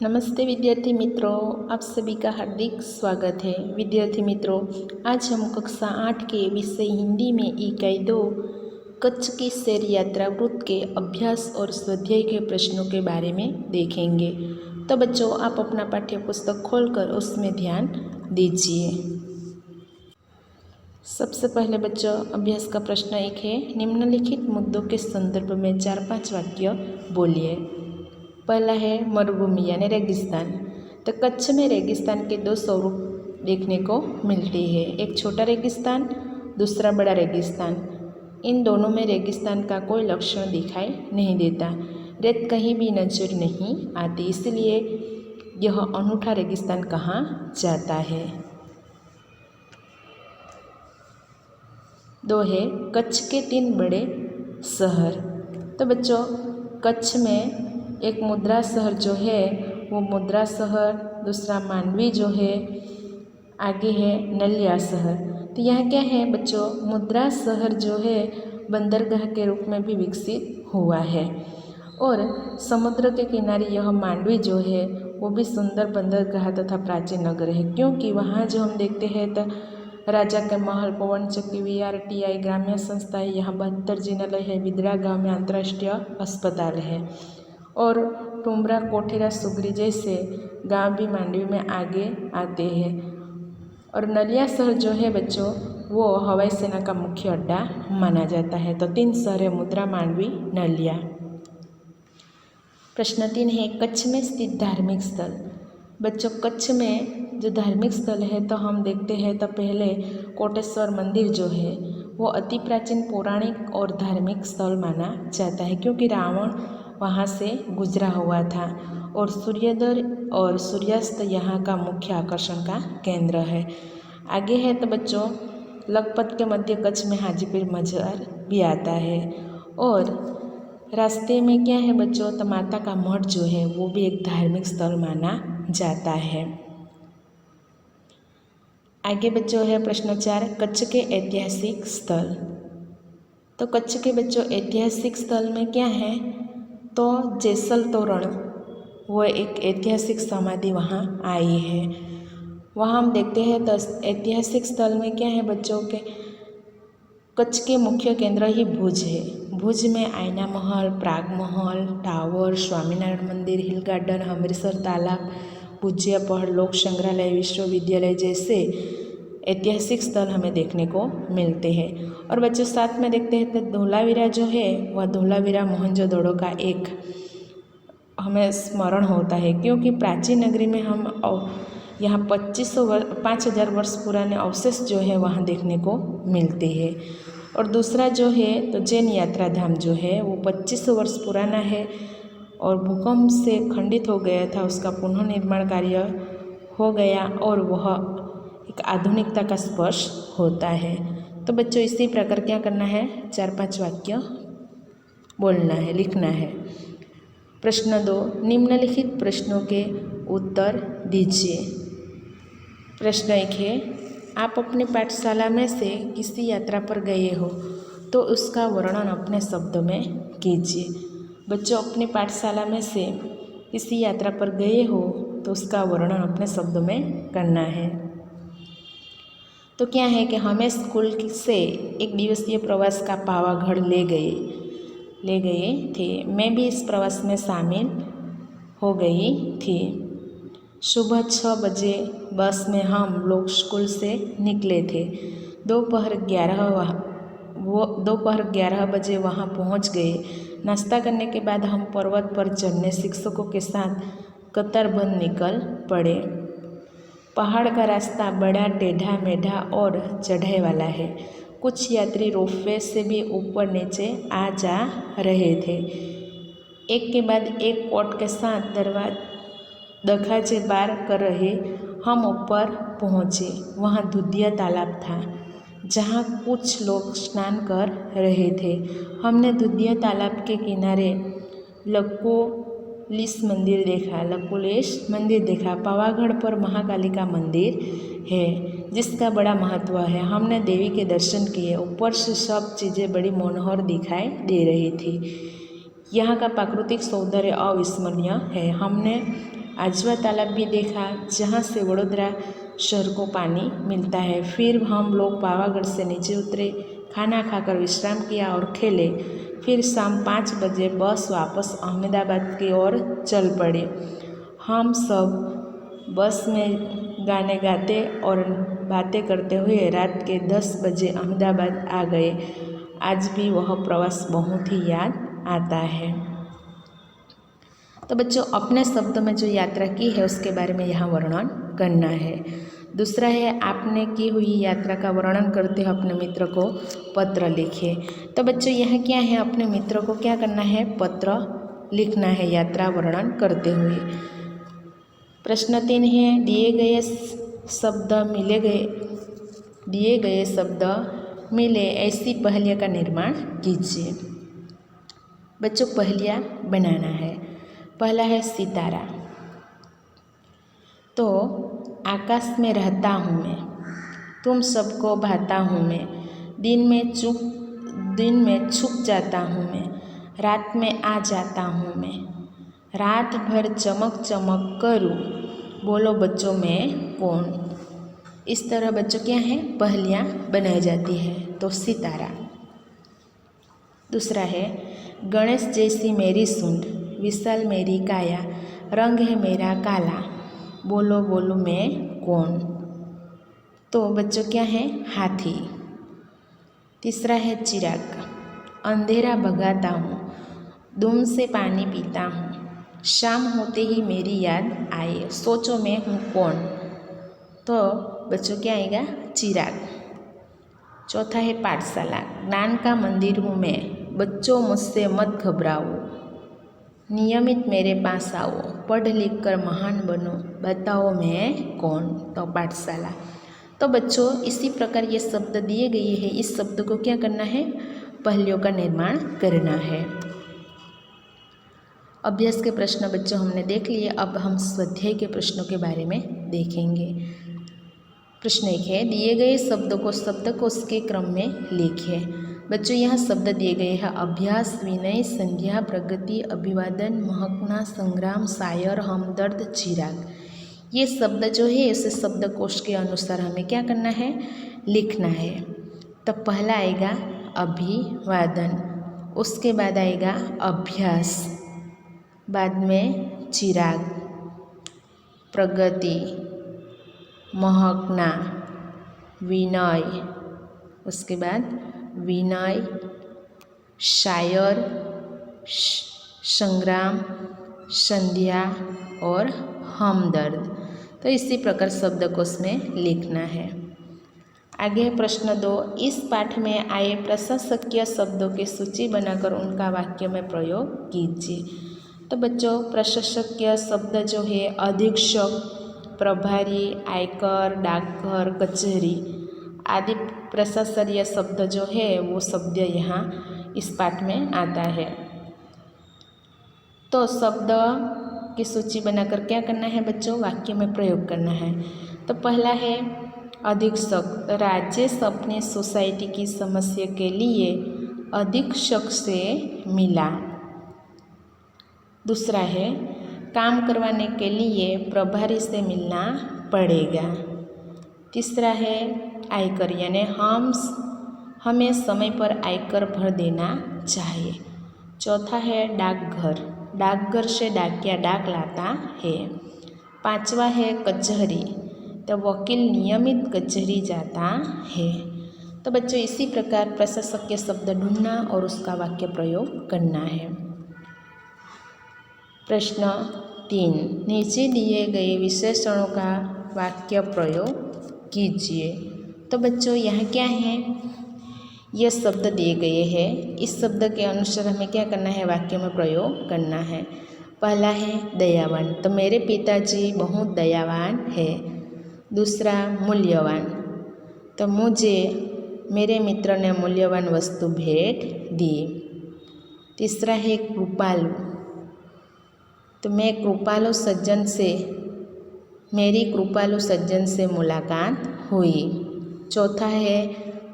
नमस्ते विद्यार्थी मित्रों, आप सभी का हार्दिक स्वागत है। विद्यार्थी मित्रों, आज हम कक्षा 8 के विषय हिंदी में इकाई 2 कच्छ की सैर यात्रा वृत्त के अभ्यास और स्वाध्याय के प्रश्नों के बारे में देखेंगे। तो बच्चों, आप अपना पाठ्य पुस्तक खोलकर उसमें ध्यान दीजिए। सबसे पहले बच्चों, अभ्यास का प्रश्न 1 है, निम्नलिखित मुद्दों के संदर्भ में 4-5 वाक्य बोलिए। पहला है मरुभूमि यानी रेगिस्तान। तो कच्छ में रेगिस्तान के 2 स्वरूप देखने को मिलती है, एक छोटा रेगिस्तान, दूसरा बड़ा रेगिस्तान। इन दोनों में रेगिस्तान का कोई लक्षण दिखाई नहीं देता, रेत कहीं भी नजर नहीं आती, इसलिए यह अनूठा रेगिस्तान कहा जाता है। 2 है कच्छ के 3 बड़े शहर। तो बच्चों, कच्छ में एक मुद्रा शहर जो है वो मुद्रा शहर, दूसरा मांडवी जो है, आगे है नलिया शहर। तो यहाँ क्या है बच्चों, मुद्रा शहर जो है बंदरगाह के रूप में भी विकसित हुआ है, और समुद्र के किनारे यह मांडवी जो है वो भी सुंदर बंदरगाह तथा प्राचीन नगर है, क्योंकि वहाँ जो हम देखते हैं तो राजा के महल, पवन चक्की, VRTI ग्राम्य संस्था है, यहाँ 72 जिनालय है, बिदरा गाँव में अंतर्राष्ट्रीय अस्पताल है, और टुमरा, कोठेरा, सुगरी जैसे गांव भी मांडवी में आगे आते हैं। और नलिया शहर जो है बच्चों, वो हवाई सेना का मुख्य अड्डा माना जाता है। तो 3 शहर है, मुद्रा, मांडवी, नलिया। प्रश्न 3 है, कच्छ में स्थित धार्मिक स्थल। बच्चों, कच्छ में जो धार्मिक स्थल है तो हम देखते हैं तो पहले कोटेश्वर मंदिर जो है वो अति प्राचीन पौराणिक और धार्मिक स्थल माना जाता है, क्योंकि रावण वहाँ से गुजरा हुआ था, और सूर्योदय और सूर्यास्त यहाँ का मुख्य आकर्षण का केंद्र है। आगे है तो बच्चों, लखपत के मध्य कच्छ में हाजीपीर मजार भी आता है, और रास्ते में क्या है बच्चों, तो माता का मठ जो है वो भी एक धार्मिक स्थल माना जाता है। आगे बच्चों है प्रश्न 4, कच्छ के ऐतिहासिक स्थल। तो कच्छ के बच्चों ऐतिहासिक स्थल में क्या है, तो जैसल तोरण, वो एक ऐतिहासिक समाधि वहाँ आई है। वहाँ हम देखते हैं तो ऐतिहासिक स्थल में क्या है बच्चों के, कच्छ के मुख्य केंद्र ही भुज है। भुज में आईना महल, प्राग महल, टावर, स्वामीनारायण मंदिर, हिल गार्डन, अमृतसर तालाब, पूज्य पहाड़, लोक संग्रहालय, विश्वविद्यालय जैसे ऐतिहासिक स्थल हमें देखने को मिलते हैं। और बच्चों साथ में देखते हैं तो धोलावीरा जो है वह धोलावीरा मोहनजोदड़ो का एक हमें स्मरण होता है, क्योंकि प्राचीन नगरी में हम यहाँ 5000 वर्ष पुराने अवशेष जो है वहाँ देखने को मिलते हैं। और दूसरा जो है तो जैन यात्रा धाम जो है वो 2500 वर्ष पुराना है, और भूकंप से खंडित हो गया था, उसका पुनर्निर्माण कार्य हो गया, और वह एक आधुनिकता का स्पर्श होता है। तो बच्चों इसी प्रकार क्या करना है, 4-5 वाक्य बोलना है, लिखना है। प्रश्न 2, निम्नलिखित प्रश्नों के उत्तर दीजिए। प्रश्न 1 है, आप अपनी पाठशाला में से किसी यात्रा पर गए हो तो उसका वर्णन अपने शब्दों में कीजिए। बच्चों, अपनी पाठशाला में से किसी यात्रा पर गए हो तो उसका वर्णन अपने शब्दों में करना है। तो क्या है कि हमें स्कूल से एक दिवसीय प्रवास का पावागढ़ ले गए थे। मैं भी इस प्रवास में शामिल हो गई थी। सुबह 6 बजे बस में हम लोग स्कूल से निकले थे। दोपहर 11 बजे वहाँ पहुँच गए। नाश्ता करने के बाद हम पर्वत पर चढ़ने शिक्षकों के साथ कतारबंद निकल पड़े। पहाड़ का रास्ता बड़ा टेढ़ा मेढ़ा और चढ़ाई वाला है। कुछ यात्री रोपवे से भी ऊपर नीचे आ जा रहे थे। एक के बाद एक कोट के साथ दरवाजे पार कर रहे हम ऊपर पहुँचे। वहाँ दूधिया तालाब था, जहाँ कुछ लोग स्नान कर रहे थे। हमने दूधिया तालाब के किनारे लकुलिश मंदिर देखा। पावागढ़ पर महाकाली का मंदिर है, जिसका बड़ा महत्व है। हमने देवी के दर्शन किए। ऊपर से सब चीज़ें बड़ी मनोहर दिखाई दे रही थी। यहाँ का प्राकृतिक सौंदर्य अविस्मरणीय है। हमने आजवा तालाब भी देखा जहाँ से वडोदरा शहर को पानी मिलता है। फिर हम लोग पावागढ़ से नीचे उतरे, खाना खाकर विश्राम किया और खेले। फिर शाम 5 बजे बस वापस अहमदाबाद की ओर चल पड़ी। हम सब बस में गाने गाते और बातें करते हुए रात के 10 बजे अहमदाबाद आ गए। आज भी वह प्रवास बहुत ही याद आता है। तो बच्चों, अपने शब्दों में जो यात्रा की है उसके बारे में यहाँ वर्णन करना है। दूसरा है, आपने की हुई यात्रा का वर्णन करते हुए अपने मित्र को पत्र लिखे। तो बच्चों, यह क्या है, अपने मित्र को क्या करना है, पत्र लिखना है यात्रा वर्णन करते हुए। प्रश्न 3 है, दिए गए शब्द मिले ऐसी पहेलियों का निर्माण कीजिए। बच्चों, पहेलियाँ बनाना है। पहला है सितारा। तो आकाश में रहता हूँ मैं, तुम सबको भाता हूँ मैं, दिन में छुप जाता हूँ मैं, रात में आ जाता हूँ मैं, रात भर चमक चमक करूँ, बोलो बच्चों मैं कौन। इस तरह बच्चों क्या है, पहेलियाँ बनाई जाती है। तो सितारा। दूसरा है, गणेश जैसी मेरी सूंड, विशाल मेरी काया, रंग है मेरा काला, बोलो बोलो मैं कौन। तो बच्चों क्या है, हाथी। तीसरा है चिराग। अंधेरा भगाता हूँ, धूम से पानी पीता हूँ, शाम होते ही मेरी याद आए, सोचो मैं हूँ कौन। तो बच्चों क्या आएगा, चिराग। चौथा है पाठशाला। ज्ञान का मंदिर हूँ मैं, बच्चों मुझसे मत घबराओ, नियमित मेरे पास आओ, पढ़ लिख कर महान बनो, बताओ मैं कौन। तो पाठशाला। तो बच्चों, इसी प्रकार ये शब्द दिए गए हैं, इस शब्द को क्या करना है, पहेलियों का निर्माण करना है। अभ्यास के प्रश्न बच्चों हमने देख लिए। अब हम स्वाध्याय के प्रश्नों के बारे में देखेंगे। प्रश्न 1 है, दिए गए शब्दों को शब्दकोश के क्रम में लिखिए। बच्चों, यहाँ शब्द दिए गए हैं, अभ्यास, विनय, संध्या, प्रगति, अभिवादन, महकना, संग्राम, शायर, हमदर्द, चिराग। ये शब्द जो है इसे शब्दकोश के अनुसार हमें क्या करना है, लिखना है। तो पहला आएगा अभिवादन, उसके बाद आएगा अभ्यास, बाद में चिराग, प्रगति, महकना, विनय, उसके बाद विनय, शायर, संग्राम, संध्या और हमदर्द। तो इसी प्रकार शब्दकोश में लिखना है। आगे प्रश्न 2, इस पाठ में आए प्रशंसकीय शब्दों की सूची बनाकर उनका वाक्य में प्रयोग कीजिए। तो बच्चों, प्रशंसकीय शब्द जो है अधीक्षक, प्रभारी, आयकर, डाकघर, कचहरी आदि प्रशासनीय शब्द जो है वो शब्द यहाँ इस पाठ में आता है। तो शब्द की सूची बनाकर क्या करना है बच्चों, वाक्य में प्रयोग करना है। तो पहला है अधीक्षक। राजेश अपनी सोसाइटी की समस्या के लिए अधीक्षक से मिला। दूसरा है, काम करवाने के लिए प्रभारी से मिलना पड़ेगा। तीसरा है आयकर, यानी हमें समय पर आयकर भर देना चाहिए। चौथा है डाकघर, डाकघर से डाकिया डाक लाता है। पांचवा है कचहरी, तो वकील नियमित कचहरी जाता है। तो बच्चों, इसी प्रकार प्रशासक के शब्द ढूंढना और उसका वाक्य प्रयोग करना है। प्रश्न 3, नीचे दिए गए विशेषणों का वाक्य प्रयोग कीजिए। तो बच्चों, यह क्या है, यह शब्द दिए गए हैं, इस शब्द के अनुसार हमें क्या करना है, वाक्य में प्रयोग करना है। पहला है दयावान, तो मेरे पिताजी बहुत दयावान है। दूसरा मूल्यवान, तो मुझे मेरे मित्र ने मूल्यवान वस्तु भेंट दी। तीसरा है कृपालु, तो मेरी कृपालु सज्जन से मुलाकात हुई। चौथा है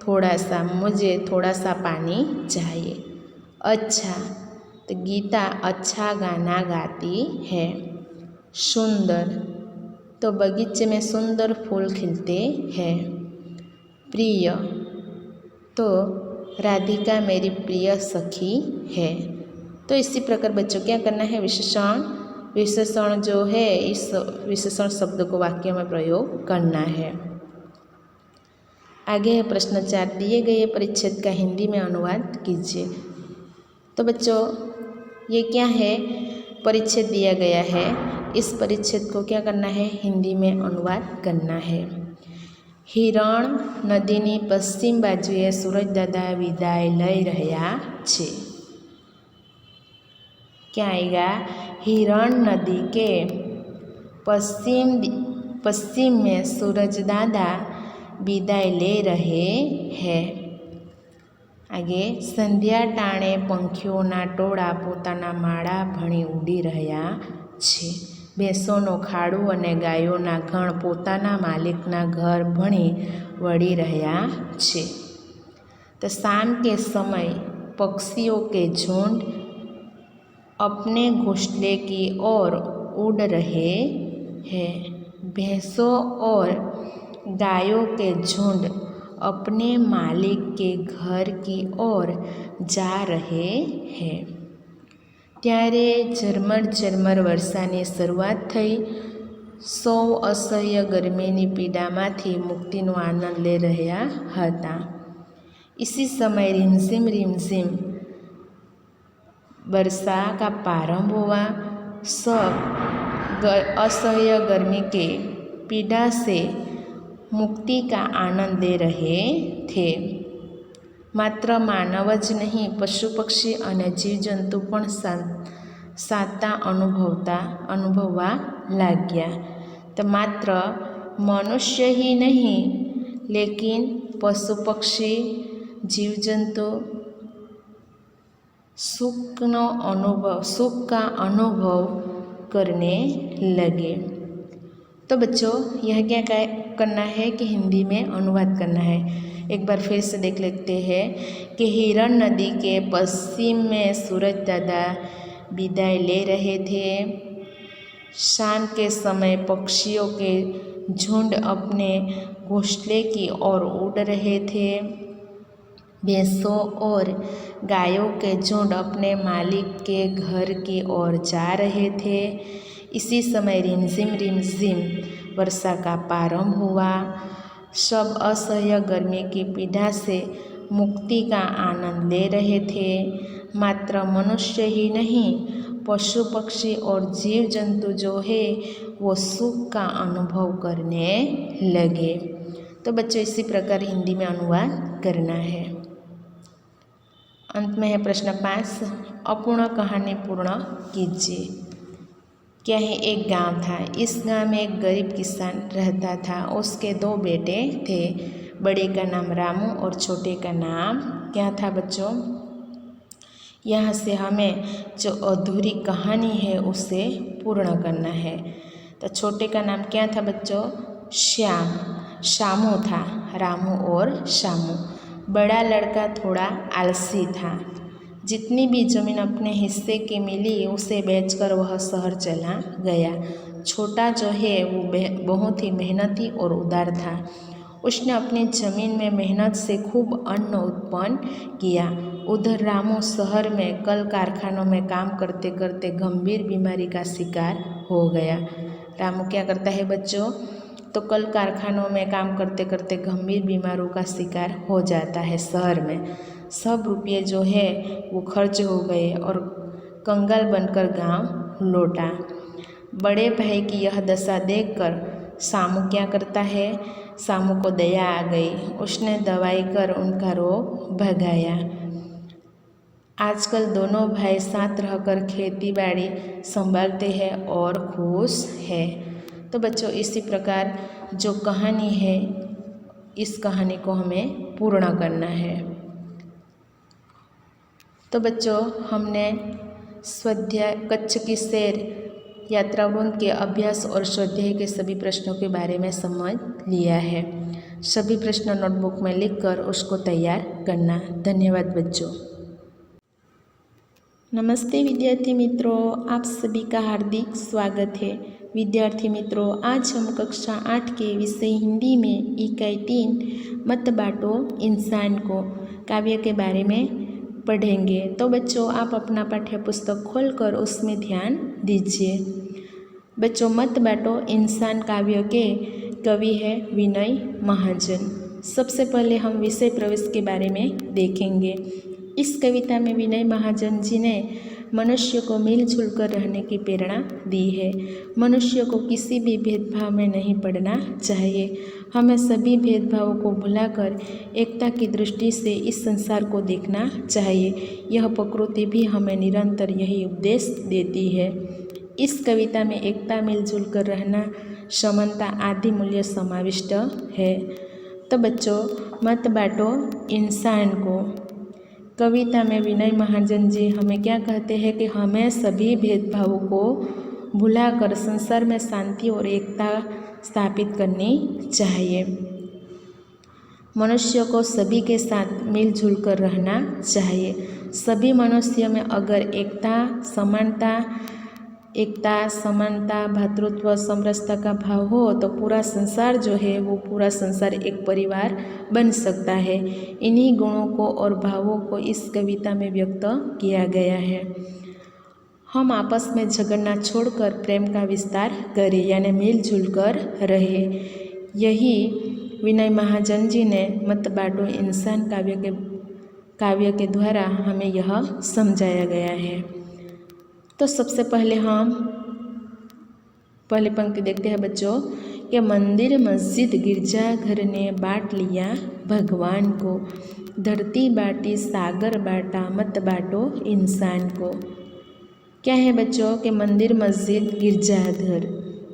थोड़ा सा, मुझे थोड़ा सा पानी चाहिए। अच्छा, तो गीता अच्छा गाना गाती है। सुंदर, तो बगीचे में सुंदर फूल खिलते हैं। प्रिय, तो राधिका मेरी प्रिय सखी है। तो इसी प्रकार बच्चों क्या करना है, विशेषण जो है इस विशेषण शब्द को वाक्य में प्रयोग करना है। आगे है प्रश्न 4, दिए गए परिच्छेद का हिंदी में अनुवाद कीजिए। तो बच्चों ये क्या है, परिच्छेद दिया गया है, इस परिच्छेद को क्या करना है, हिंदी में अनुवाद करना है। हिरण नदीनी पश्चिम बाजुए सूरजदादा विदाय लई રહ્યા છે। क्या आएगा, हिरण नदी के पश्चिम में सूरजदादा विदाय ले रहे हैं। आगे, संध्या टाणे पंखीओना टोळा पोताना माळा भणी उड़ी रह्या छे। भैंसोनो खाड़ू अने गायोना गण पोताना मालिकना घर भणी वળી रह्या छे। तो शाम के समय पक्षियों के झुंड अपने घोंसले की ओर उड़ रहे हैं। भैंसों और गायों के झुंड अपने मालिक के घर की ओर जा रहे हैं। त्यारे झरमर वर्षानी शरूआत थई। सौ असह्य गर्मीनी पीड़ामांथी मुक्तिनो आनंद ले रह्या हता। इसी समय रिमझिम वर्षा का प्रारंभ हुआ। सब असह्य गर्मी के पीड़ा से मुक्ति का आनंद ले रहे थे। मात्र मानव ज नहीं, पशु पक्षी अने जीव जंतु पण साता अनुभववा लाग्या। तो मात्र मनुष्य ही नहीं, लेकिन पशु पक्षी जीव जंतु सुख का अनुभव करने लगे। तो बच्चों यह क्या करना है कि हिंदी में अनुवाद करना है। एक बार फिर से देख लेते हैं कि हिरण नदी के पश्चिम में सूरजदादा विदाई ले रहे थे। शाम के समय पक्षियों के झुंड अपने घोंसले की ओर उड़ रहे थे। भैंसों और गायों के झुंड अपने मालिक के घर की ओर जा रहे थे। इसी समय रिमझिम वर्षा का प्रारंभ हुआ। सब असह्य गर्मी की पीड़ा से मुक्ति का आनंद ले रहे थे। मात्र मनुष्य ही नहीं, पशु पक्षी और जीव जंतु जो है वो सुख का अनुभव करने लगे। तो बच्चों इसी प्रकार हिंदी में अनुवाद करना है। अंत में है प्रश्न 5, अपूर्ण कहानी पूर्ण कीजिए। क्या है, एक गांव था। इस गांव में एक गरीब किसान रहता था। उसके 2 बेटे थे। बड़े का नाम रामू और छोटे का नाम क्या था बच्चों। यहाँ से हमें जो अधूरी कहानी है उसे पूर्ण करना है। तो छोटे का नाम क्या था बच्चों, शामू था। रामू और शामू। बड़ा लड़का थोड़ा आलसी था। जितनी भी ज़मीन अपने हिस्से की मिली उसे बेचकर वह शहर चला गया। छोटा जो है वो बहुत ही मेहनती और उदार था। उसने अपनी ज़मीन में मेहनत से खूब अन्न उत्पन्न किया। उधर रामू शहर में कल कारखानों में काम करते करते गंभीर बीमारी का शिकार हो गया। रामू क्या करता है बच्चों, तो कल कारखानों में काम करते करते गंभीर बीमारों का शिकार हो जाता है। शहर में सब रुपये जो है वो खर्च हो गए और कंगाल बनकर गांव लौटा। बड़े भाई की यह दशा देखकर शामू क्या करता है, शामू को दया आ गई। उसने दवाई कर उनका रोग भगाया। आजकल दोनों भाई साथ रहकर खेती बाड़ी संभालते हैं और खुश है। तो बच्चों इसी प्रकार जो कहानी है इस कहानी को हमें पूर्ण करना है। तो बच्चों हमने स्वाध्याय कच्छ की सैर यात्रावृत्त के अभ्यास और स्वाध्याय के सभी प्रश्नों के बारे में समझ लिया है। सभी प्रश्न नोटबुक में लिखकर उसको तैयार करना। धन्यवाद बच्चों। नमस्ते विद्यार्थी मित्रों, आप सभी का हार्दिक स्वागत है। विद्यार्थी मित्रों, आज हम कक्षा 8 के विषय हिंदी में इकाई 3 मत बांटो इंसान को काव्य के बारे में पढ़ेंगे। तो बच्चों, आप अपना पाठ्य पुस्तक खोलकर उसमें ध्यान दीजिए। बच्चों, मत बांटो इंसान काव्य के कवि है विनय महाजन। सबसे पहले हम विषय प्रवेश के बारे में देखेंगे। इस कविता में विनय महाजन जी ने मनुष्य को मिलजुल कर रहने की प्रेरणा दी है। मनुष्य को किसी भी भेदभाव में नहीं पड़ना चाहिए। हमें सभी भेदभावों को भुलाकर एकता की दृष्टि से इस संसार को देखना चाहिए। यह प्रकृति भी हमें निरंतर यही उपदेश देती है। इस कविता में एकता, मिलजुल कर रहना, समानता आदि मूल्य समाविष्ट है। तो बच्चों, मत बांटो इंसान को कविता में विनय महाजन जी हमें क्या कहते हैं कि हमें सभी भेदभावों को भुलाकर संसार में शांति और एकता स्थापित करनी चाहिए। मनुष्य को सभी के साथ मिलजुल कर रहना चाहिए। सभी मनुष्य में अगर एकता, समानता, भातृत्व, समरसता का भाव हो तो पूरा संसार जो है वो पूरा संसार एक परिवार बन सकता है। इन्हीं गुणों को और भावों को इस कविता में व्यक्त किया गया है। हम आपस में झगड़ना छोड़कर प्रेम का विस्तार करें, यानी मिलजुल कर रहे। यही विनय महाजन जी ने मत बांटो इंसान काव्य के द्वारा हमें यह समझाया गया है। तो सबसे पहले हम पहली पंक्ति देखते हैं बच्चों कि मंदिर मस्जिद गिरजाघर ने बांट लिया भगवान को, धरती बांटी सागर बांटा मत बांटो इंसान को। क्या है बच्चों कि मंदिर मस्जिद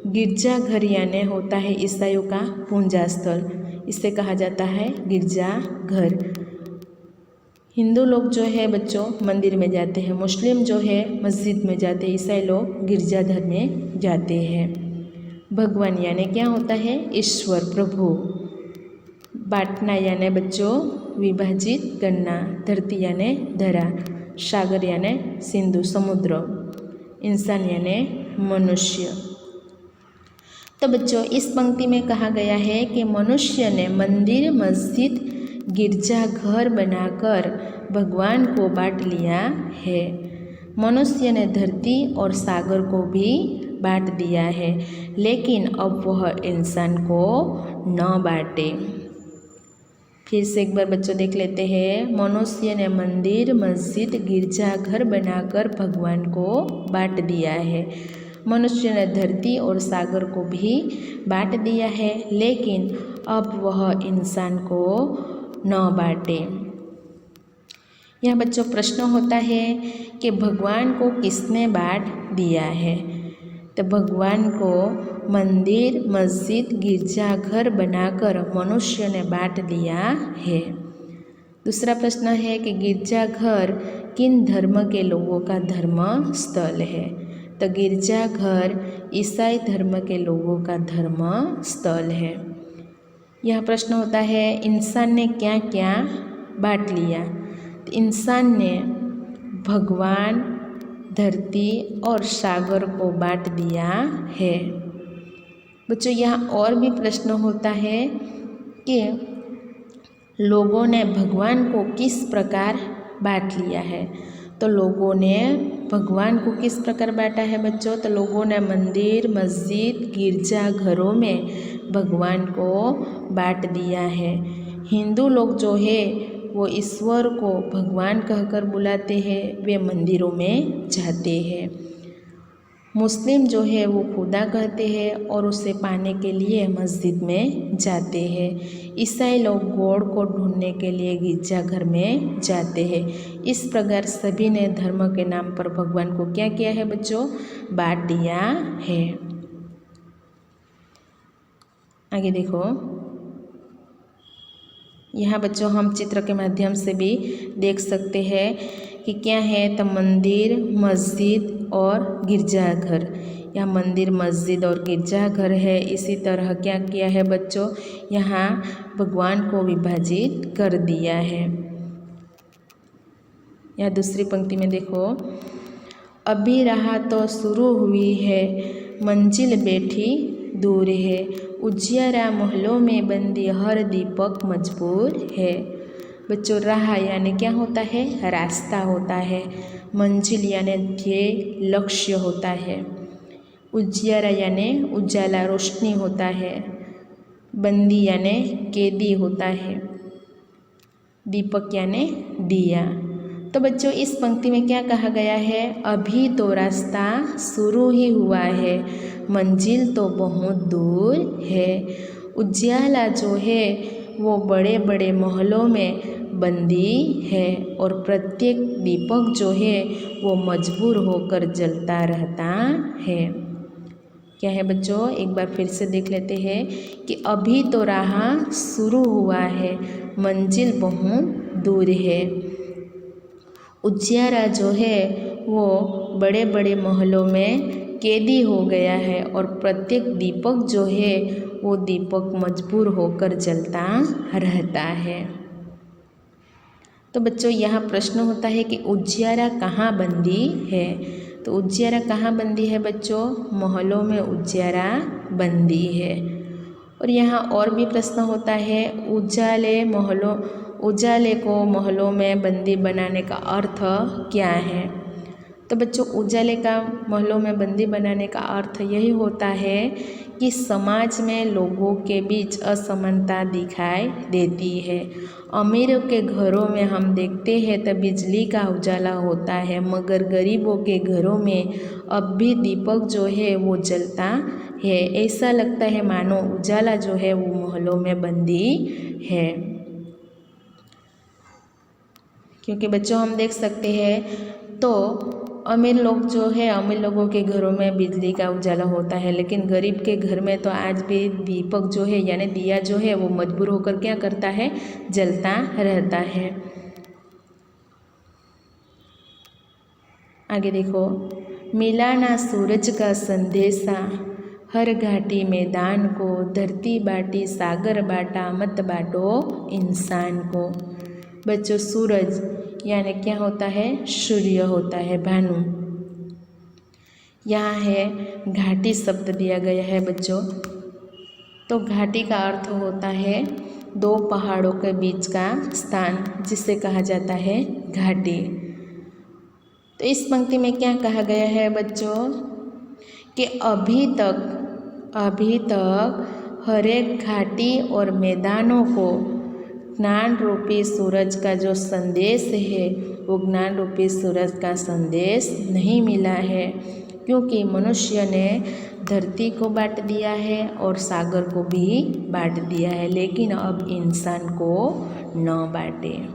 गिरजाघर यानी होता है ईसाइयों का पूजा स्थल, इसे कहा जाता है गिरजाघर। हिंदू लोग जो है बच्चों मंदिर में जाते हैं, मुस्लिम जो है मस्जिद में जाते हैं, ईसाई लोग गिरजाघर में जाते हैं। भगवान यानी क्या होता है? ईश्वर, प्रभु। बांटना यानी बच्चों विभाजित करना। धरती यानी धरा, सागर यानी सिंधु समुद्र, इंसान यानी मनुष्य। तो बच्चों, इस पंक्ति में कहा गया है कि मनुष्य ने मंदिर मस्जिद गिरजाघर बनाकर भगवान को बांट लिया है। मनुष्य ने धरती और सागर को भी बांट दिया है, लेकिन अब वह इंसान को न बांटे। फिर से एक बार बच्चों देख लेते हैं। मनुष्य ने मंदिर मस्जिद गिरजाघर बनाकर भगवान को बांट दिया है। मनुष्य ने धरती और सागर को भी बांट दिया है, लेकिन अब वह इंसान को न बांटे। यह बच्चों प्रश्न होता है कि भगवान को किसने बांट दिया है? तो भगवान को मंदिर मस्जिद गिरजाघर बनाकर मनुष्य ने बांट दिया है। दूसरा प्रश्न है कि गिरजाघर किन धर्म के लोगों का धर्म स्थल है? तो गिरजाघर ईसाई धर्म के लोगों का धर्म स्थल है। यह प्रश्न होता है इंसान ने क्या क्या बांट लिया? तो इंसान ने भगवान, धरती और सागर को बांट दिया है। बच्चों, यहाँ और भी प्रश्न होता है कि लोगों ने भगवान को किस प्रकार बांट लिया है? तो लोगों ने भगवान को किस प्रकार बांटा है बच्चों? तो लोगों ने मंदिर मस्जिद गिरजाघरों में भगवान को बांट दिया है। हिंदू लोग जो है वो ईश्वर को भगवान कहकर बुलाते हैं, वे मंदिरों में जाते हैं। मुस्लिम जो है वो खुदा कहते हैं और उसे पाने के लिए मस्जिद में जाते हैं। ईसाई लोग गॉड को ढूंढने के लिए गिरजाघर में जाते हैं। इस प्रकार सभी ने धर्म के नाम पर भगवान को क्या किया है बच्चों? बांट दिया है। आगे देखो, यहाँ बच्चों हम चित्र के माध्यम से भी देख सकते हैं कि क्या है। तो मंदिर मस्जिद और गिरजाघर, यहाँ मंदिर मस्जिद और गिरजाघर है। इसी तरह क्या किया है बच्चों? यहाँ भगवान को विभाजित कर दिया है। यहाँ दूसरी पंक्ति में देखो, अभी राह तो शुरू हुई है मंजिल बैठी दूर है। उजियारा महलों में बंदी हर दीपक मजबूर है। बच्चों राह यानी क्या होता है? रास्ता होता है। मंजिल यानी ध्येय लक्ष्य होता है। उजियारा यानी उजाला रोशनी होता है। बंदी यानी कैदी होता है। दीपक यानी दिया। तो बच्चों इस पंक्ति में क्या कहा गया है? अभी तो रास्ता शुरू ही हुआ है, मंजिल तो बहुत दूर है। उजियाला जो है वो बड़े बड़े महलों में बंदी है और प्रत्येक दीपक जो है वो मजबूर होकर जलता रहता है। क्या है बच्चों? एक बार फिर से देख लेते हैं कि अभी तो राह शुरू हुआ है, मंजिल बहुत दूर है। उजियारा जो है वो बड़े बड़े महलों में कैदी हो गया है और प्रत्येक दीपक जो है वो दीपक मजबूर होकर जलता रहता है। तो बच्चों यहाँ प्रश्न होता है कि उजियारा कहाँ बंदी है? तो उजियारा कहाँ बंदी है बच्चों? महलों में उजियारा बंदी है। और यहाँ और भी प्रश्न होता है, उजाले को महलों में बंदी बनाने का अर्थ क्या है? तो बच्चों उजाले का महलों में बंदी बनाने का अर्थ यही होता है कि समाज में लोगों के बीच असमानता दिखाई देती है। अमीरों के घरों में हम देखते हैं तो बिजली का उजाला होता है, मगर गरीबों के घरों में अब भी दीपक जो है वो जलता है। ऐसा लगता है मानो उजाला जो है वो महलों में बंदी है। क्योंकि बच्चों हम देख सकते हैं तो अमीर लोगों के घरों में बिजली का उजाला होता है, लेकिन गरीब के घर में तो आज भी दीपक जो है यानी दिया जो है वो मजबूर होकर क्या करता है? जलता रहता है। आगे देखो, मिला ना सूरज का संदेशा, हर घाटी मैदान को, धरती बाटी सागर बाटा, मत बाटो इंसान को। बच्चों सूरज यानी क्या होता है? सूर्य होता है, भानु। यहाँ है घाटी शब्द दिया गया है बच्चों। तो घाटी का अर्थ होता है दो पहाड़ों के बीच का स्थान, जिसे कहा जाता है घाटी। तो इस पंक्ति में क्या कहा गया है बच्चों कि अभी तक हर एक घाटी और मैदानों को ज्ञान रूपी सूरज का जो संदेश है वो ज्ञान रूपी सूरज का संदेश नहीं मिला है, क्योंकि मनुष्य ने धरती को बांट दिया है और सागर को भी बांट दिया है, लेकिन अब इंसान को न बांटे।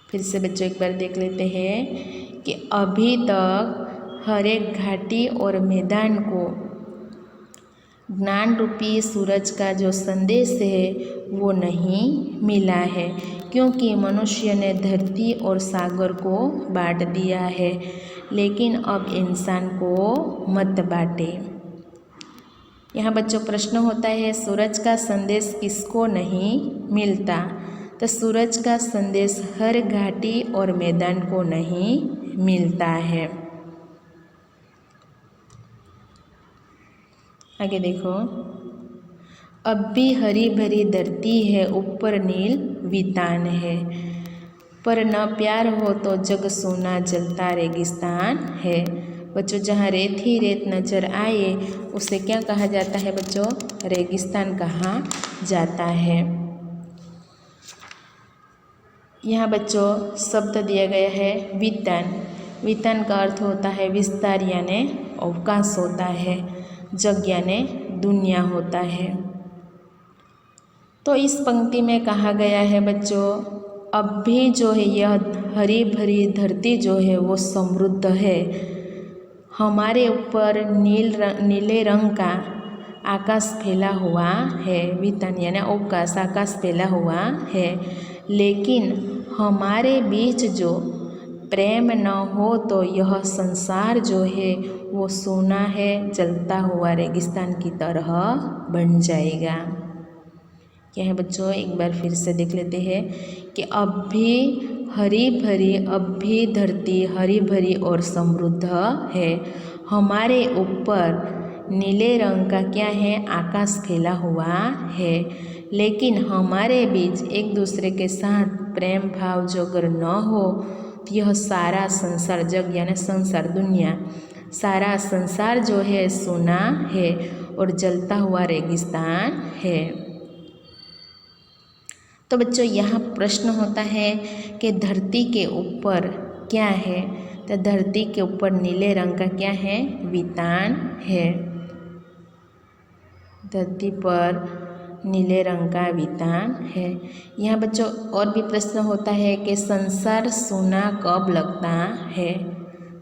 फिर से बच्चों एक बार देख लेते हैं कि अभी तक हर एक घाटी और मैदान को ज्ञान रूपी सूरज का जो संदेश है वो नहीं मिला है, क्योंकि मनुष्य ने धरती और सागर को बांट दिया है, लेकिन अब इंसान को मत बांटे। यहाँ बच्चों प्रश्न होता है सूरज का संदेश किसको नहीं मिलता? तो सूरज का संदेश हर घाटी और मैदान को नहीं मिलता है। आगे देखो, अब भी हरी भरी धरती है, ऊपर नील वितान है, पर न प्यार हो तो जग सोना जलता रेगिस्तान है। बच्चों जहाँ रेत ही रेत नज़र आए उसे क्या कहा जाता है बच्चों? रेगिस्तान कहा जाता है। यहाँ बच्चों शब्द दिया गया है वितान। वितान का अर्थ होता है विस्तार यानी अवकाश होता है, जग यानी दुनिया होता है। तो इस पंक्ति में कहा गया है बच्चों अब भी जो है यह हरी भरी धरती जो है वो समृद्ध है, हमारे ऊपर नीले रंग का आकाश फैला हुआ है। वितान यानी अवकाश, आकाश फैला हुआ है, लेकिन हमारे बीच जो प्रेम न हो तो यह संसार जो है वो सोना है, जलता हुआ रेगिस्तान की तरह बन जाएगा। क्या है बच्चों? एक बार फिर से देख लेते हैं कि अब भी हरी भरी, अब भी धरती हरी भरी और समृद्ध है, हमारे ऊपर नीले रंग का क्या है, आकाश फैला हुआ है, लेकिन हमारे बीच एक दूसरे के साथ प्रेम भाव जो अगर न हो तो यह सारा संसार, जग यानी संसार दुनिया, सारा संसार जो है सूना है और जलता हुआ रेगिस्तान है। तो बच्चों यहाँ प्रश्न होता है कि धरती के ऊपर क्या है, तो धरती के ऊपर नीले रंग का क्या है, वितान है। धरती पर नीले रंग का वितान है। यहाँ बच्चों और भी प्रश्न होता है कि संसार सूना कब लगता है,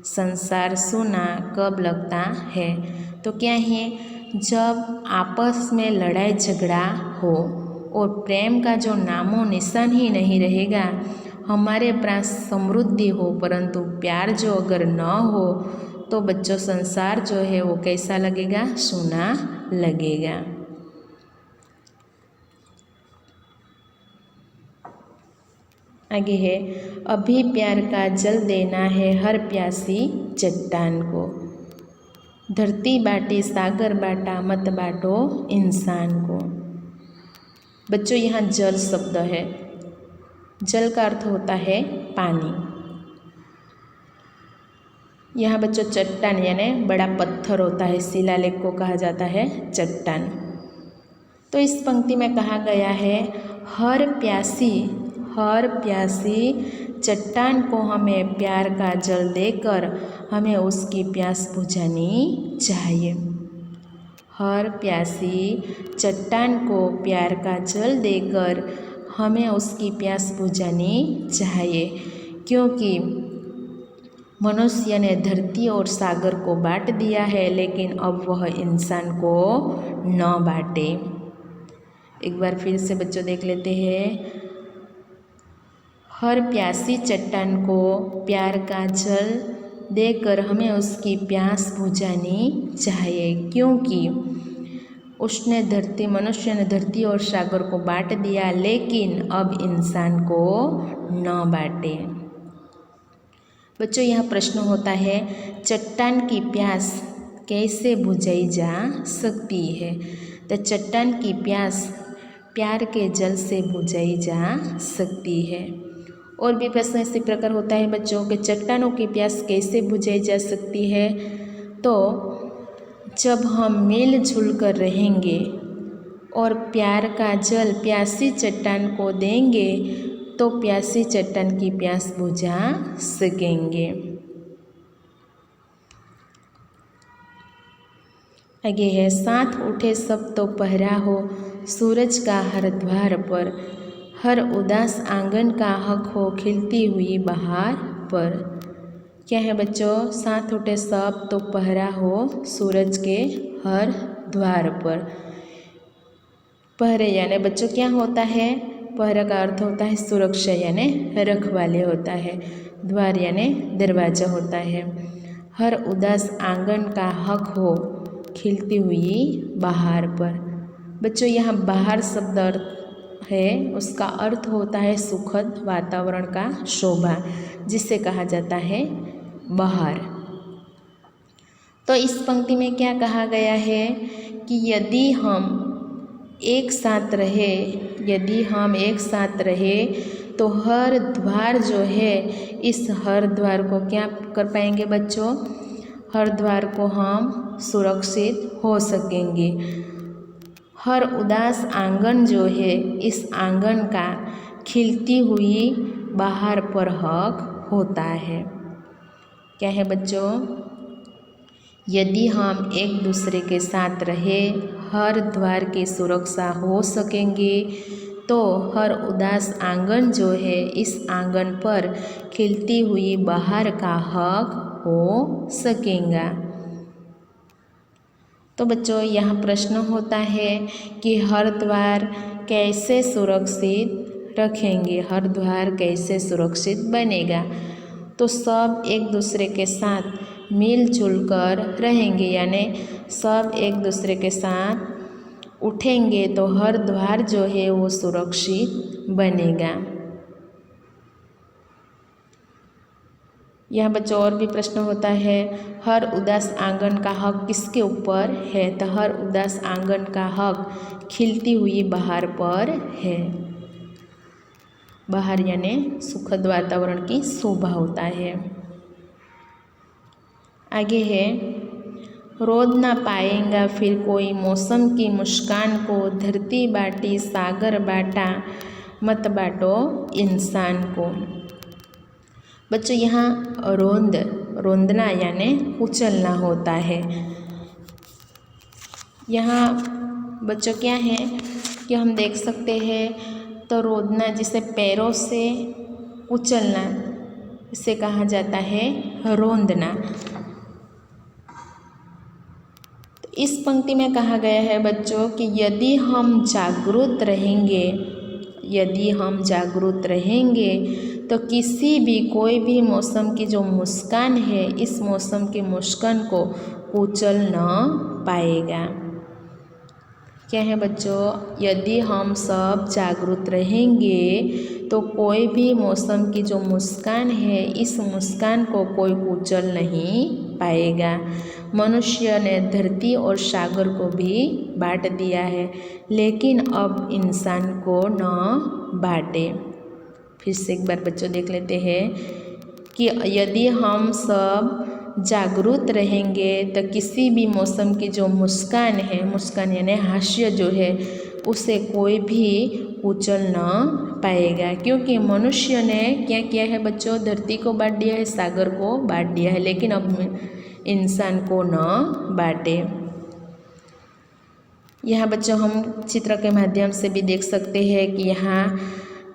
संसार सूना कब लगता है, तो क्या है, जब आपस में लड़ाई झगड़ा हो और प्रेम का जो नामो निशान ही नहीं रहेगा, हमारे पास समृद्धि हो परंतु प्यार जो अगर न हो तो बच्चों संसार जो है वो कैसा लगेगा, सूना लगेगा। आगे है, अभी प्यार का जल देना है हर प्यासी चट्टान को। धरती बाटे सागर बाटा मत बाटो इंसान को। बच्चों यहाँ जल शब्द है, जल का अर्थ होता है पानी। यहाँ बच्चों चट्टान यानी बड़ा पत्थर होता है, शिलालेख को कहा जाता है चट्टान। तो इस पंक्ति में कहा गया है हर प्यासी चट्टान को हमें प्यार का जल देकर हमें उसकी प्यास बुझानी चाहिए। हर प्यासी चट्टान को प्यार का जल देकर हमें उसकी प्यास बुझानी चाहिए, क्योंकि मनुष्य ने धरती और सागर को बांट दिया है, लेकिन अब वह इंसान को न बांटे। एक बार फिर से बच्चों देख लेते हैं, हर प्यासी चट्टान को प्यार का जल देकर हमें उसकी प्यास बुझानी चाहिए, क्योंकि मनुष्य ने धरती और सागर को बांट दिया, लेकिन अब इंसान को न बांटे। बच्चों यहाँ प्रश्न होता है, चट्टान की प्यास कैसे बुझाई जा सकती है, तो चट्टान की प्यास प्यार के जल से बुझाई जा सकती है। और भी प्रश्न इसी प्रकार होता है बच्चों कि चट्टानों की प्यास कैसे बुझाई जा सकती है, तो जब हम मिलजुल कर रहेंगे और प्यार का जल प्यासी चट्टान को देंगे तो प्यासी चट्टान की प्यास बुझा सकेंगे। आगे है, साथ उठे सब तो पहरा हो सूरज का हर द्वार पर, हर उदास आंगन का हक हो खिलती हुई बहार पर। क्या है बच्चों, साथ उठे सब तो पहरा हो सूरज के हर द्वार पर। पहरे यानी बच्चों क्या होता है, पहरा का अर्थ होता है सुरक्षा यानी रखवाले होता है, द्वार यानी दरवाजा होता है। हर उदास आंगन का हक हो खिलती हुई बहार पर। बच्चों यहाँ बहार शब्द है, उसका अर्थ होता है सुखद वातावरण का शोभा, जिसे कहा जाता है बहार। तो इस पंक्ति में क्या कहा गया है कि यदि हम एक साथ रहे तो हर द्वार जो है, इस हर द्वार को क्या कर पाएंगे बच्चों, हर द्वार को हम सुरक्षित हो सकेंगे। हर उदास आंगन जो है, इस आंगन का खिलती हुई बहार पर हक होता है। क्या है बच्चों, यदि हम एक दूसरे के साथ रहे हर द्वार की सुरक्षा हो सकेंगे, तो हर उदास आंगन जो है, इस आंगन पर खिलती हुई बहार का हक हो सकेगा। तो बच्चों यहाँ प्रश्न होता है कि हर द्वार कैसे सुरक्षित रखेंगे, हर द्वार कैसे सुरक्षित बनेगा, तो सब एक दूसरे के साथ मिलजुल कर रहेंगे, यानी सब एक दूसरे के साथ उठेंगे तो हर द्वार जो है वो सुरक्षित बनेगा। यहाँ बच्चों और भी प्रश्न होता है, हर उदास आंगन का हक किसके ऊपर है? तो हर उदास आंगन का हक खिलती हुई बहार पर है। बहार यानी सुखद वातावरण की शोभा होता है। आगे है, रोद ना पाएगा फिर कोई मौसम की मुस्कान को, धरती बाटी सागर बाटा मत बाटो इंसान को। बच्चों यहाँ रोंदना यानी उछलना होता है। यहाँ बच्चों क्या है कि हम देख सकते हैं, तो रोदना जिसे पैरों से उछलना, इसे कहा जाता है रोंदना। तो इस पंक्ति में कहा गया है बच्चों कि यदि हम जागरूक रहेंगे तो किसी भी कोई भी मौसम की जो मुस्कान है, इस मौसम की मुस्कान को कुचल न पाएगा। क्या है बच्चों? यदि हम सब जागरूक रहेंगे तो कोई भी मौसम की जो मुस्कान है, इस मुस्कान को कोई कुचल नहीं पाएगा। मनुष्य ने धरती और सागर को भी बांट दिया है, लेकिन अब इंसान को न बांटे। फिर से एक बार बच्चों देख लेते हैं कि यदि हम सब जागरूक रहेंगे तो किसी भी मौसम की जो मुस्कान है, मुस्कान यानी हास्य जो है, उसे कोई भी कुचल न पाएगा। क्योंकि मनुष्य ने क्या किया है बच्चों? धरती को बांट दिया है, सागर को बांट दिया है, लेकिन अब इंसान को न बांटे। यहाँ बच्चों हम चित्र के माध्यम से भी देख सकते हैं कि यहाँ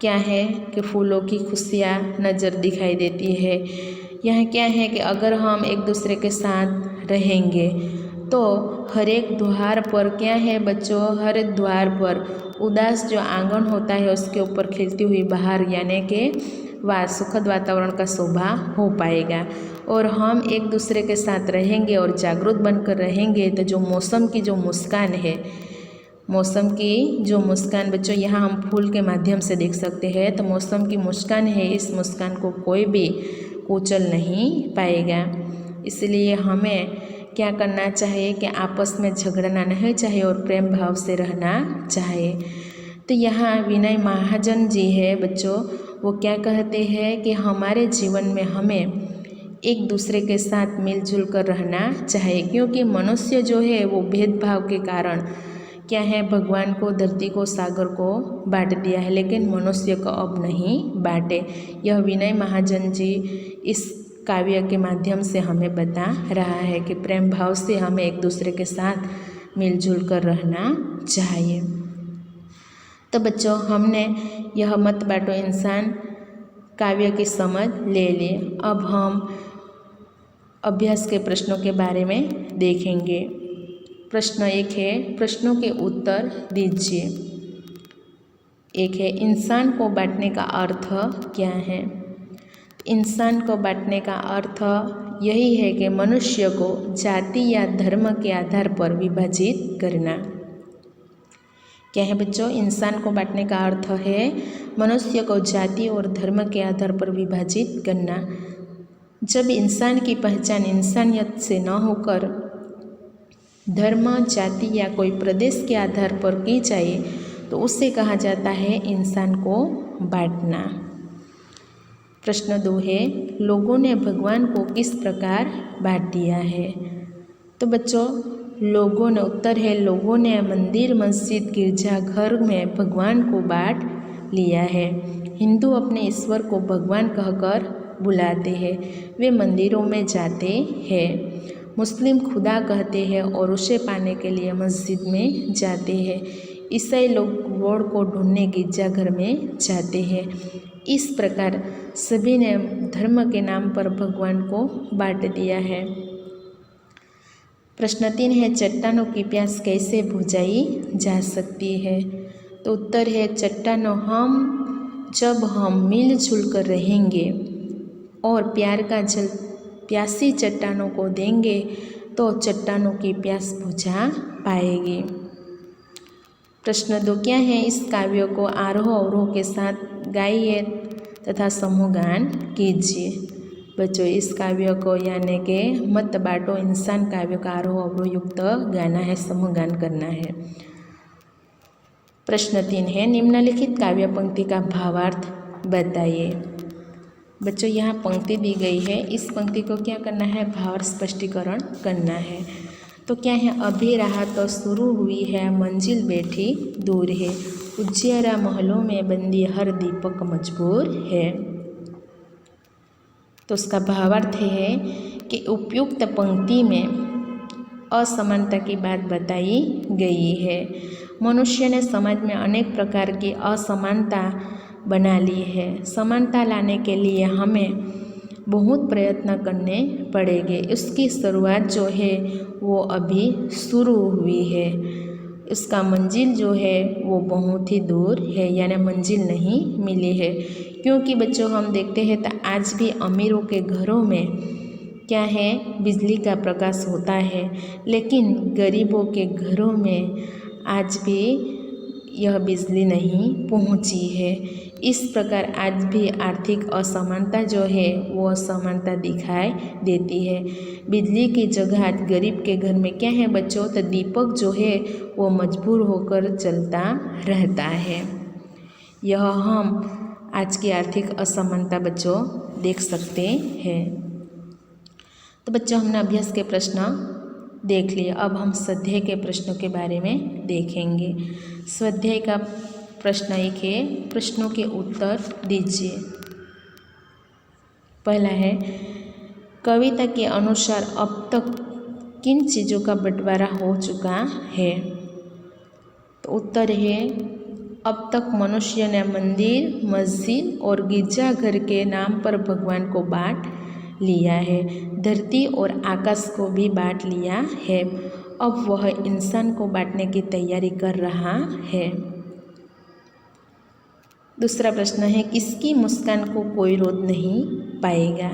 क्या है कि फूलों की खुशियाँ नज़र दिखाई देती है। यहाँ क्या है कि अगर हम एक दूसरे के साथ रहेंगे तो हर एक द्वार पर क्या है बच्चों, हर एक द्वार पर उदास जो आंगन होता है उसके ऊपर खिलती हुई बहार यानी कि सुखद वातावरण का शोभा हो पाएगा। और हम एक दूसरे के साथ रहेंगे और जागरूक बनकर रहेंगे तो जो मौसम की जो मुस्कान है, मौसम की जो मुस्कान बच्चों यहाँ हम फूल के माध्यम से देख सकते हैं, तो मौसम की मुस्कान है, इस मुस्कान को कोई भी कुचल नहीं पाएगा। इसलिए हमें क्या करना चाहिए कि आपस में झगड़ना नहीं चाहिए और प्रेम भाव से रहना चाहिए। तो यहाँ विनय महाजन जी है बच्चों, वो क्या कहते हैं कि हमारे जीवन में हमें एक दूसरे के साथ मिलजुल कर रहना चाहिए, क्योंकि मनुष्य जो है वो भेदभाव के कारण क्या है, भगवान को, धरती को, सागर को बांट दिया है, लेकिन मनुष्य को अब नहीं बांटे। यह विनय महाजन जी इस काव्य के माध्यम से हमें बता रहा है कि प्रेम भाव से हमें एक दूसरे के साथ मिलजुल कर रहना चाहिए। तो बच्चों हमने यह मत बांटो इंसान काव्य की समझ ले ली। अब हम अभ्यास के प्रश्नों के बारे में देखेंगे। प्रश्न 1 है, प्रश्नों के उत्तर दीजिए। 1 है, इंसान को बांटने का अर्थ क्या है? इंसान को बांटने का अर्थ यही है कि मनुष्य को जाति या धर्म के आधार पर विभाजित करना। क्या है बच्चों? इंसान को बांटने का अर्थ है मनुष्य को जाति और धर्म के आधार पर विभाजित करना। जब इंसान की पहचान इंसानियत से न होकर धर्म, जाति या कोई प्रदेश के आधार पर की जाए तो उसे कहा जाता है इंसान को बांटना। प्रश्न 2 है, लोगों ने भगवान को किस प्रकार बांट दिया है? तो बच्चों लोगों ने, उत्तर है लोगों ने मंदिर, मस्जिद, गिरजाघर में भगवान को बांट लिया है। हिंदू अपने ईश्वर को भगवान कहकर बुलाते हैं, वे मंदिरों में जाते हैं। मुस्लिम खुदा कहते हैं और उसे पाने के लिए मस्जिद में जाते हैं। ईसाई लोग गॉड को ढूंढने गिरजाघर में जाते हैं। इस प्रकार सभी ने धर्म के नाम पर भगवान को बांट दिया है। प्रश्न 3 है, चट्टानों की प्यास कैसे बुझाई जा सकती है? तो उत्तर है चट्टानों जब हम मिलजुल कर रहेंगे और प्यार का जल प्यासी चट्टानों को देंगे तो चट्टानों की प्यास बुझा पाएगी। प्रश्न 2 क्या है, इस काव्य को आरोह अवरोह के साथ गाइए तथा समूह गान कीजिए। बच्चों इस काव्य को यानी कि मत बाटो इंसान काव्य का आरोह अवरोह युक्त गाना है, समूह गान करना है। प्रश्न 3 है, निम्नलिखित काव्य पंक्ति का भावार्थ बताइए। बच्चों यहाँ पंक्ति दी गई है, इस पंक्ति को क्या करना है, भावार्थ स्पष्टीकरण करना है। तो क्या है, अभी राह तो शुरू हुई है, मंजिल बैठी दूर है, उजियारा महलों में बंदी हर दीपक मजबूर है। तो उसका भावार्थ है कि उपयुक्त पंक्ति में असमानता की बात बताई गई है। मनुष्य ने समाज में अनेक प्रकार की असमानता बना ली है। समानता लाने के लिए हमें बहुत प्रयत्न करने पड़ेंगे। उसकी शुरुआत जो है वो अभी शुरू हुई है, उसका मंजिल जो है वो बहुत ही दूर है, यानी मंजिल नहीं मिली है। क्योंकि बच्चों हम देखते हैं तो आज भी अमीरों के घरों में क्या है, बिजली का प्रकाश होता है, लेकिन गरीबों के घरों में आज भी यह बिजली नहीं पहुंची है। इस प्रकार आज भी आर्थिक असमानता जो है वो असमानता दिखाई देती है। बिजली की जगह आज गरीब के घर में क्या है बच्चों, तो दीपक जो है वो मजबूर होकर चलता रहता है। यह हम आज की आर्थिक असमानता बच्चों देख सकते हैं। तो बच्चों हमने अभ्यास के प्रश्न देख लिए, अब हम स्वाध्याय के प्रश्नों के बारे में देखेंगे। स्वाध्याय का प्रश्न 1 है, प्रश्नों के उत्तर दीजिए। पहला है, कविता के अनुसार अब तक किन चीज़ों का बंटवारा हो चुका है। तो उत्तर है, अब तक मनुष्य ने मंदिर, मस्जिद और गिरजाघर के नाम पर भगवान को बांट लिया है। धरती और आकाश को भी बांट लिया है। अब वह इंसान को बांटने की तैयारी कर रहा है। दूसरा प्रश्न है, किसकी मुस्कान को कोई रोक नहीं पाएगा।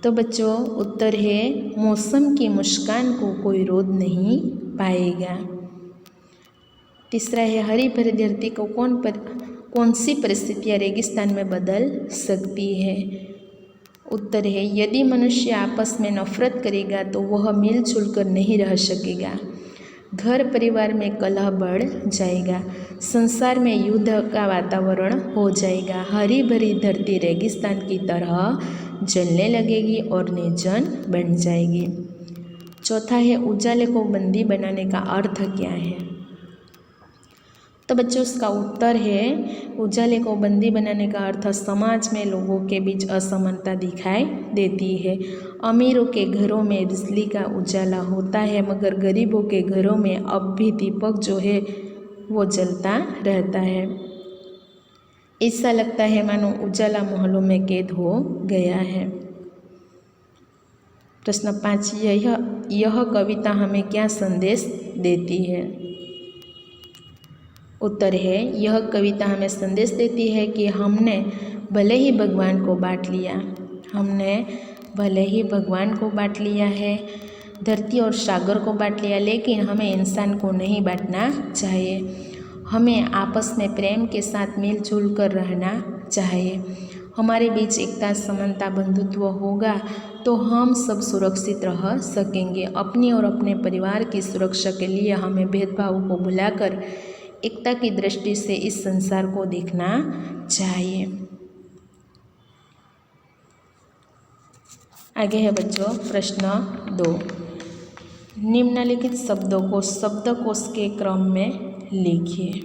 तो बच्चों उत्तर है, मौसम की मुस्कान को कोई रोक नहीं पाएगा। तीसरा है, हरी भरी धरती को कौन सी परिस्थितियाँ रेगिस्तान में बदल सकती है। उत्तर है, यदि मनुष्य आपस में नफरत करेगा तो वह मिलजुल कर नहीं रह सकेगा। घर परिवार में कलह बढ़ जाएगा। संसार में युद्ध का वातावरण हो जाएगा। हरी भरी धरती रेगिस्तान की तरह जलने लगेगी और निर्जन बन जाएगी। चौथा है, उजाले को बंदी बनाने का अर्थ क्या है। तो बच्चों उसका उत्तर है, उजाले को बंदी बनाने का अर्थ समाज में लोगों के बीच असमानता दिखाई देती है। अमीरों के घरों में बिजली का उजाला होता है, मगर गरीबों के घरों में अब भी दीपक जो है वो जलता रहता है। ऐसा लगता है मानो उजाला महलों में कैद हो गया है। प्रश्न 5, यह कविता हमें क्या संदेश देती है। उत्तर है, यह कविता हमें संदेश देती है कि हमने भले ही भगवान को बांट लिया, हमने भले ही भगवान को बांट लिया है, धरती और सागर को बांट लिया, लेकिन हमें इंसान को नहीं बांटना चाहिए। हमें आपस में प्रेम के साथ मिलजुल कर रहना चाहिए। हमारे बीच एकता, समानता, बंधुत्व होगा तो हम सब सुरक्षित रह सकेंगे। अपनी और अपने परिवार की सुरक्षा के लिए हमें भेदभाव को भुलाकर एकता की दृष्टि से इस संसार को देखना चाहिए। आगे है बच्चों प्रश्न 2, निम्नलिखित शब्दों को शब्दकोश के क्रम में लिखिए।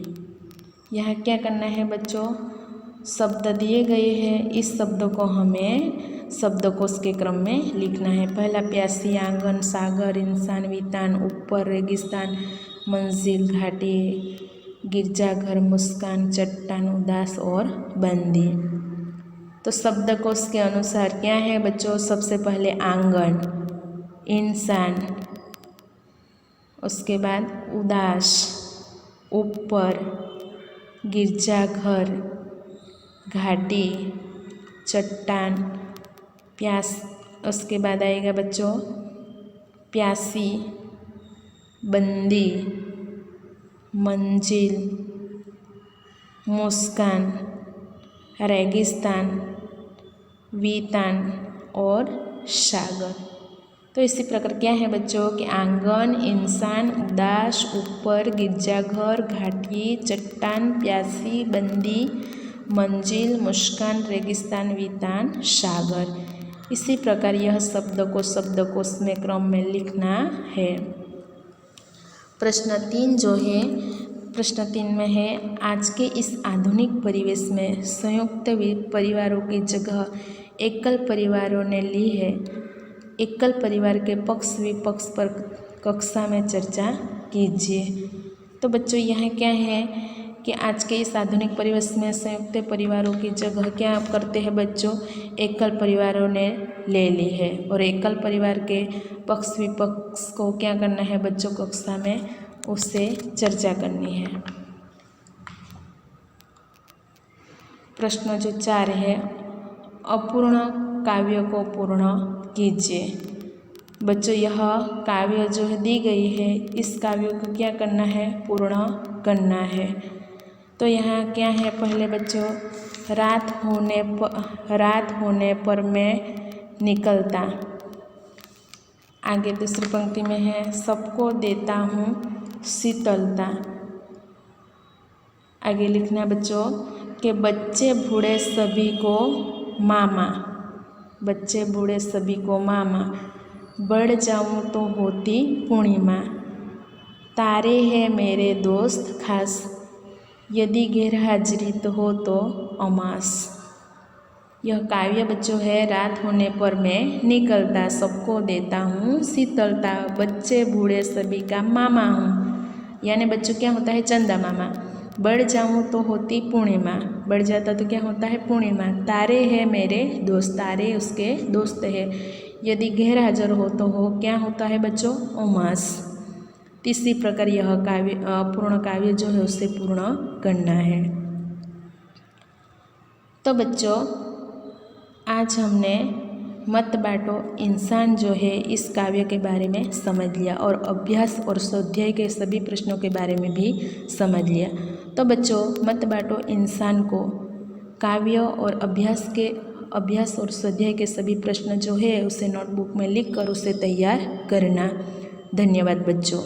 यहाँ क्या करना है बच्चों, शब्द दिए गए हैं, इस शब्दों को हमें शब्दकोश के क्रम में लिखना है। पहला, प्यासी, आंगन, सागर, इंसान, वितान, ऊपर, रेगिस्तान, मंजिल, घाटी, गिरजाघर, मुस्कान, चट्टान, उदास और बंदी। तो शब्दकोश के अनुसार क्या है बच्चों, सबसे पहले आंगन, इंसान, उसके बाद उदास, ऊपर, गिरजाघर, घाटी, चट्टान, प्यास, उसके बाद आएगा बच्चों प्यासी, बंदी, मंजिल, मुस्कान, रेगिस्तान, वीतान और सागर। तो इसी प्रकार क्या है बच्चों कि आंगन, इंसान, उदास, ऊपर, गिरजाघर, घाटी, चट्टान, प्यासी, बंदी, मंजिल, मुस्कान, रेगिस्तान, वितान, सागर। इसी प्रकार यह शब्द को शब्दकोश में क्रम में लिखना है। प्रश्न 3 जो है, प्रश्न 3 में है आज के इस आधुनिक परिवेश में संयुक्त परिवारों की जगह एकल परिवारों ने ली है। एकल परिवार के पक्ष विपक्ष पर कक्षा में चर्चा कीजिए। तो बच्चों यहाँ क्या है कि आज के इस आधुनिक परिवेश में संयुक्त परिवारों की जगह क्या करते हैं बच्चों, एकल परिवारों ने ले ली है। और एकल परिवार के पक्ष विपक्ष को क्या करना है बच्चों, कक्षा में उससे चर्चा करनी है। प्रश्न जो 4 है, अपूर्ण काव्य को पूर्ण कीजिए। बच्चों यह काव्य जो है दी गई है, इस काव्य को क्या करना है, पूर्ण करना है। तो यहाँ क्या है, पहले बच्चों रात होने पर मैं निकलता। आगे दूसरी पंक्ति में है सबको देता हूँ शीतलता। आगे लिखना बच्चों कि बच्चे बूढ़े सभी को मामा, बच्चे बूढ़े सभी को मामा, बढ़ जाऊँ तो होती पूर्णिमा, तारे हैं मेरे दोस्त खास, यदि गैरहाजिरी तो हो तो अमास। यह काव्य बच्चों है रात होने पर मैं निकलता, सबको देता हूँ शीतलता, बच्चे बूढ़े सभी का मामा हूँ। यानी बच्चों क्या होता है, चंदा मामा। बढ़ जाऊँ तो होती पूर्णिमा, बढ़ जाता तो क्या होता है, पूर्णिमा। तारे हैं मेरे दोस्त, तारे उसके दोस्त है। यदि गैर हाजिर हो तो हो क्या होता है बच्चों, उमास। इसी प्रकार यह काव्य पूर्ण काव्य जो है उसे पूर्ण करना है। तो बच्चों आज हमने मत बांटो इंसान जो है इस काव्य के बारे में समझ लिया और अभ्यास और स्वाध्याय के सभी प्रश्नों के बारे में भी समझ लिया। तो बच्चों मत बांटो इंसान को काव्य और अभ्यास और स्वाध्याय के सभी प्रश्न जो है उसे नोटबुक में लिख कर उसे तैयार करना। धन्यवाद बच्चों।